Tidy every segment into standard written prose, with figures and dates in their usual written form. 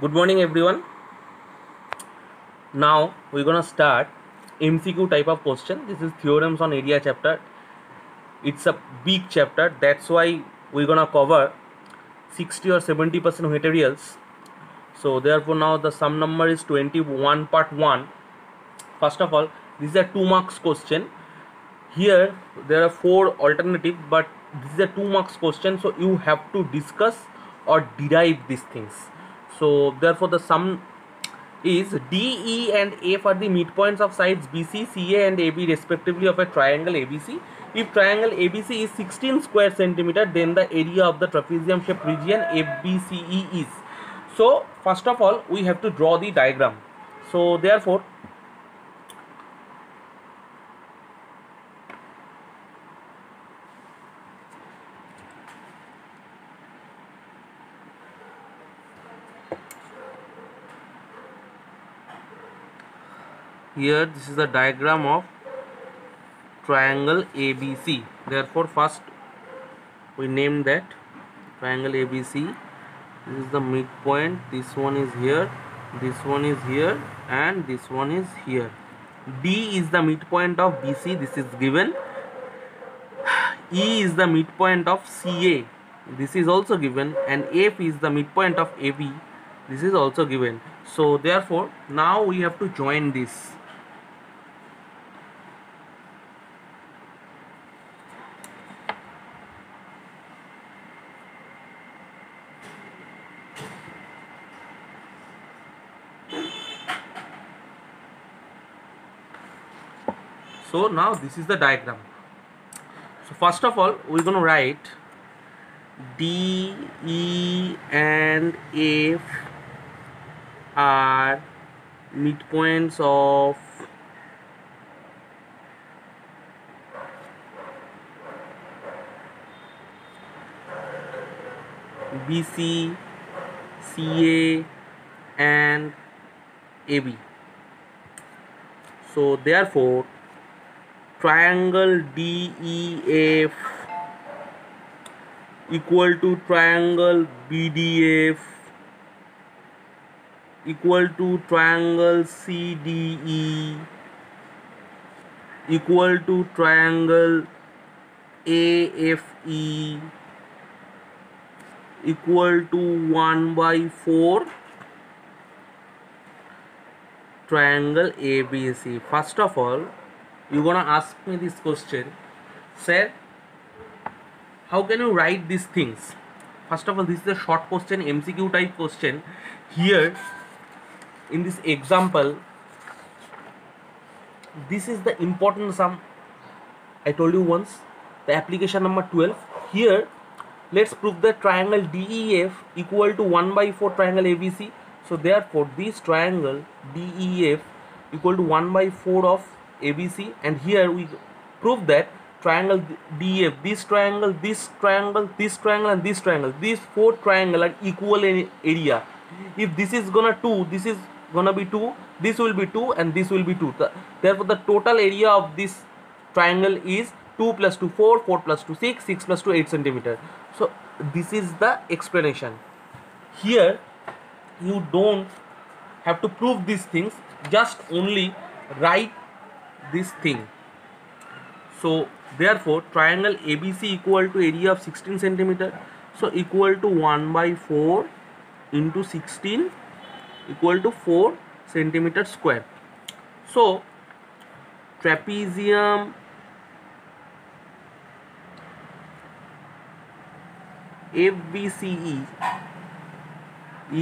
Good morning, everyone. Now we're gonna start MCQ type of question. This is theorems on area chapter. It's a big chapter. That's why we're gonna cover 60 or 70% materials. So therefore, now the sum number is 21 part 1. First of all, this is a 2 marks question. Here there are 4 alternatives, but this is a 2 marks question, so you have to discuss or derive these things. So therefore, the sum is D, E and F are the midpoints of sides BC, CA and AB respectively of a triangle ABC. If triangle ABC is 16 square centimeter, then the area of the trapezium shaped region FBCE is. So first of all, we have to draw the diagram. So therefore, here this is the diagram of triangle ABC. Therefore, first we name that triangle ABC. This is the midpoint. This one is here, this one is here, and this one is here. D is the midpoint of BC. This is given. E is the midpoint of CA. This is also given, and F is the midpoint of AB. This is also given. So therefore, now we have to join this. So now this is the diagram. So first of all, we're going to write D, E and F are midpoints of BC, CA and AB. So therefore, triangle DEF equal to triangle BDF equal to triangle CDE equal to triangle AFE equal to 1/4 triangle ABC. First of all, you're gonna ask me this question, sir, how can you write these things? First of all, this is a short question, MCQ type question. Here in this example, this is the important sum I told you once, the application number 12. Here let's prove that triangle DEF equal to 1/4 triangle ABC. So therefore, this triangle DEF equal to 1/4 of ABC, and here we prove that triangle DEF, this triangle, this triangle, this triangle and this triangle, these 4 triangles are equal in area. If this is gonna 2, this is gonna be 2, this will be 2 and this will be 2. Therefore, the total area of this triangle is 2 plus 2 4, 4 plus 2 6, 6 plus 2 8 centimeter. So this is the explanation. Here you don't have to prove these things, just only write this thing. So therefore, triangle ABC equal to area of 16 centimeter. So equal to 1/4 into 16 equal to 4 centimeter square. So trapezium FBCE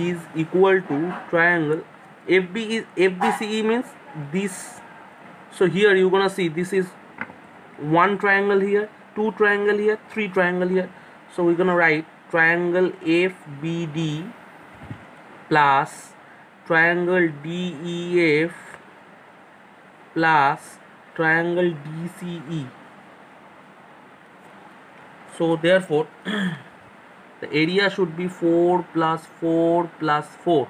is equal to triangle FBCE means this. So here you're gonna see this is 1 triangle here, 2 triangle here, 3 triangle here. So we're gonna write triangle FBD plus triangle DEF plus triangle DCE. So therefore, the area should be 4 plus 4 plus 4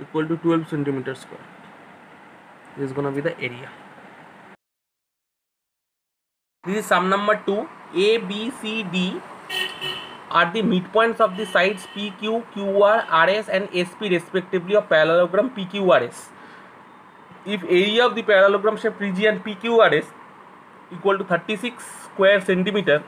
equal to 12 centimeter square. This is gonna be the area. This is sum number 2. A, B, C, D are the midpoints of the sides PQ, QR, RS and SP respectively of parallelogram PQRS. If area of the parallelogram shaped region PQRS equal to 36 square centimeter,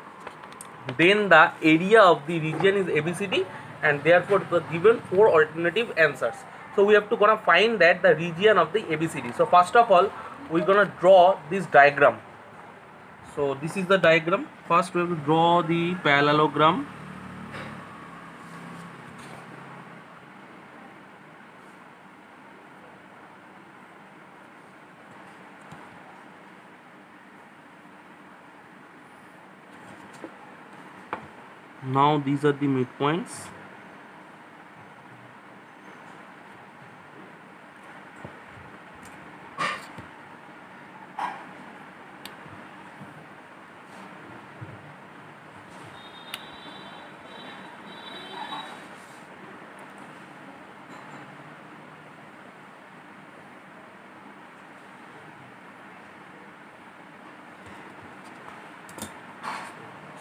then the area of the region is ABCD, and therefore the given 4 alternative answers. So we have to gonna find that the region of the ABCD. So first of all, we're gonna draw this diagram. So this is the diagram. First we have to draw the parallelogram. Now these are the midpoints.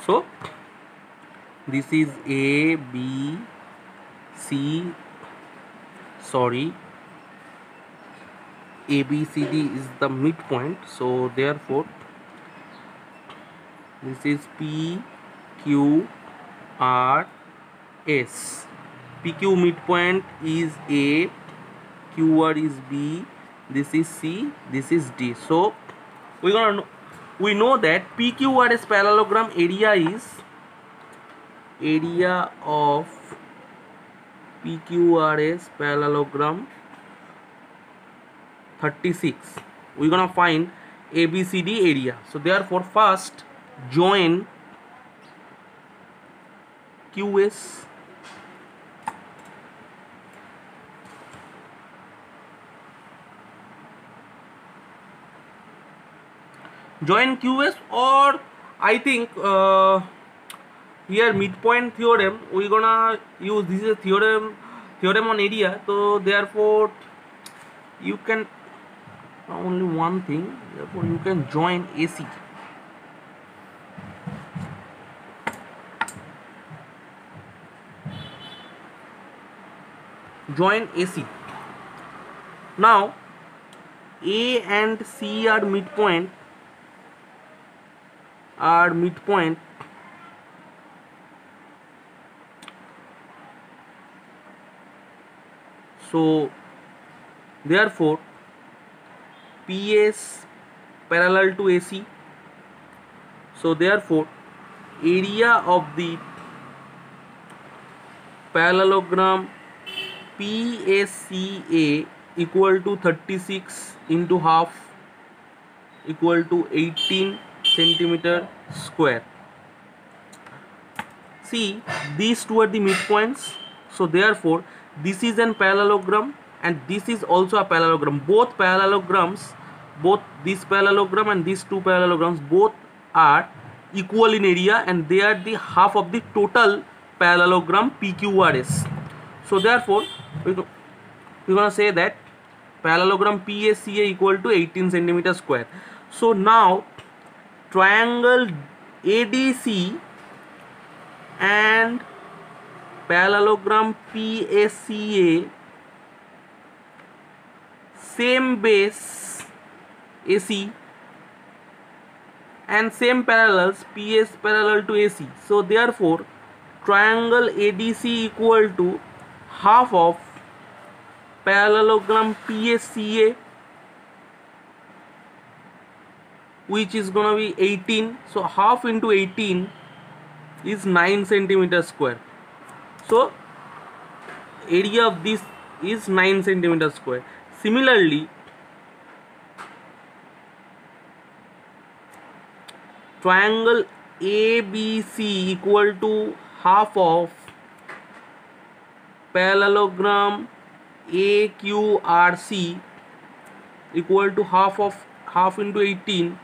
So this is A, B, C, sorry, ABCD is the midpoint. So therefore this is P, Q, R, S. PQ midpoint is A, QR is B, this is C, this is D. So we know that PQRS parallelogram area is area of PQRS parallelogram 36. We're gonna find ABCD area. So therefore first join QS or I think here midpoint theorem we're gonna use. This is a theorem on area, so therefore you can only one thing, therefore you can join AC. Join AC. Now A and C are midpoint. So therefore PS parallel to AC. So therefore area of the parallelogram PSCA equal to 36 into half equal to 18 centimeter square. See, these two are the midpoints. So therefore this is an parallelogram and this is also a parallelogram. Both parallelograms, both this parallelogram and these two parallelograms, both are equal in area and they are the half of the total parallelogram PQRS. So therefore we're gonna say that parallelogram PSCA equal to 18 centimeter square. So now triangle ADC and parallelogram PSCA, same base AC and same parallels, PS parallel to AC. So therefore triangle ADC equal to half of parallelogram PSCA, which is gonna be 18. So half into 18 is 9 centimeter square. So area of this is 9 centimeter square. Similarly triangle ABC equal to half of parallelogram AQRC equal to half into 18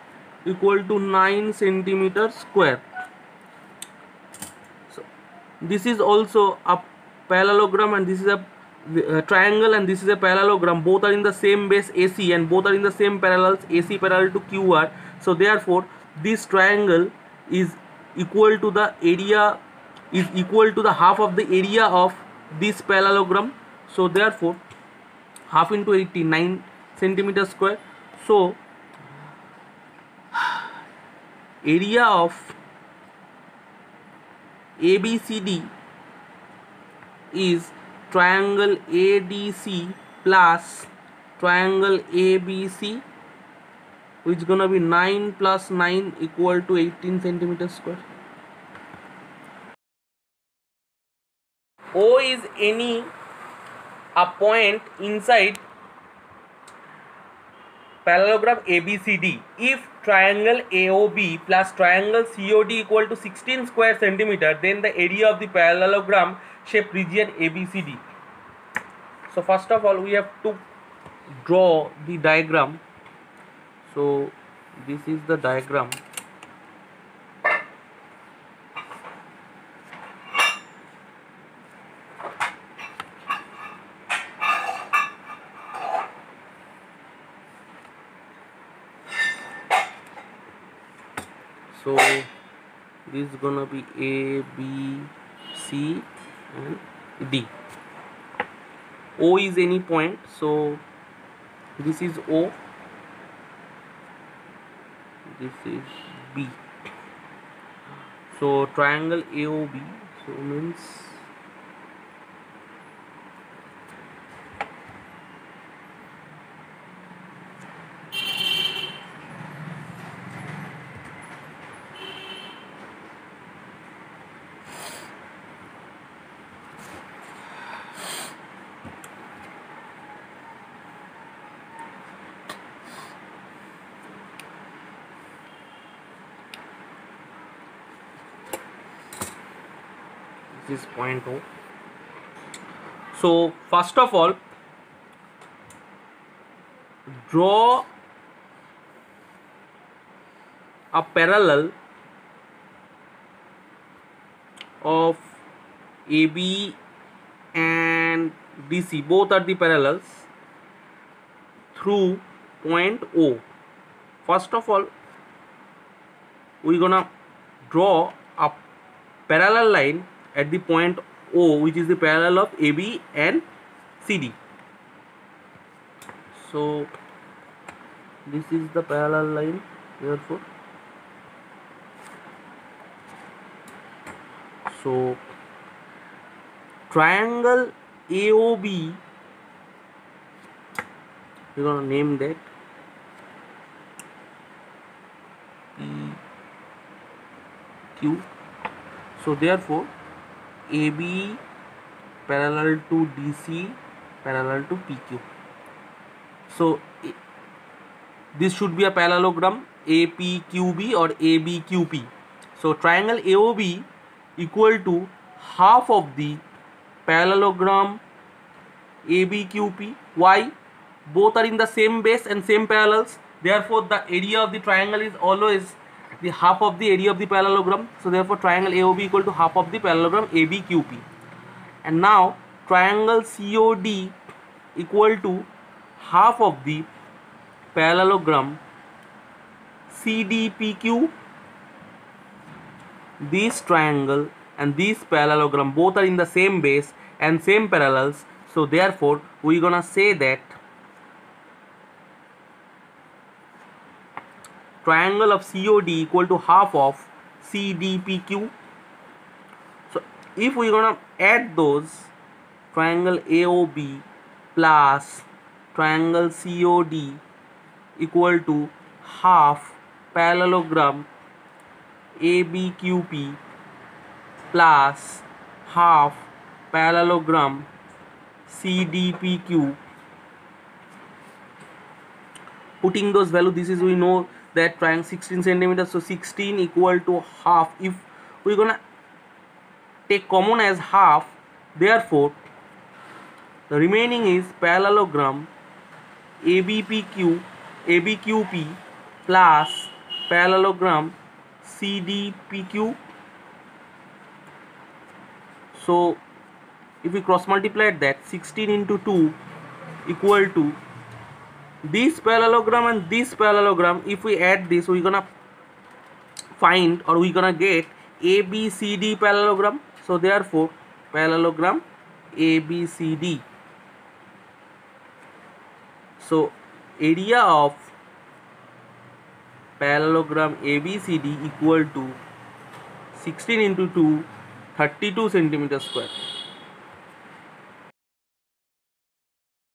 equal to 9 centimeter square. So this is also a parallelogram and this is a triangle and this is a parallelogram. Both are in the same base AC and both are in the same parallels, AC parallel to QR. So therefore this triangle is equal to the area is equal to the half of the area of this parallelogram. So therefore half into 89 centimeter square. So area of ABCD is triangle ADC plus triangle ABC, which is gonna be 9 plus 9 equal to 18 centimeters square. O is any a point inside parallelogram ABCD if triangle AOB plus triangle COD equal to 16 square centimeter, then the area of the parallelogram shaped region ABCD. So first of all we have to draw the diagram. So this is the diagram. So this is gonna be A, B, C and D. O is any point, so this is O, this is B. So triangle AOB, so means this is point O. So first of all draw a parallel of AB and DC, both are the parallels, through point O. First of all we're gonna draw a parallel line at the point O, which is the parallel of AB and CD. So this is the parallel line, therefore. So triangle AOB, we're gonna name that PQ. So therefore AB parallel to DC parallel to PQ. So this should be a parallelogram APQB or ABQP. So triangle AOB equal to half of the parallelogram ABQP. Why? Both are in the same base and same parallels, therefore the area of the triangle is always the half of the area of the parallelogram. So therefore triangle AOB equal to half of the parallelogram ABQP. And now triangle COD equal to half of the parallelogram CDPQ. This triangle and this parallelogram both are in the same base and same parallels, so therefore we're gonna say that triangle of COD equal to half of CDPQ. So if we're gonna add those, triangle AOB plus triangle COD equal to half parallelogram ABQP plus half parallelogram CDPQ. Putting those values, this is, we know that triangle 16 centimeters, so 16 equal to half. If we're gonna take common as half, therefore the remaining is parallelogram ABQP plus parallelogram CDPQ. So if we cross multiply that, 16 into 2 equal to this parallelogram and this parallelogram. If we add this, we're gonna find, or we're gonna get ABCD parallelogram. So therefore parallelogram ABCD. So area of parallelogram ABCD equal to 16 into 2, 32 centimeter square.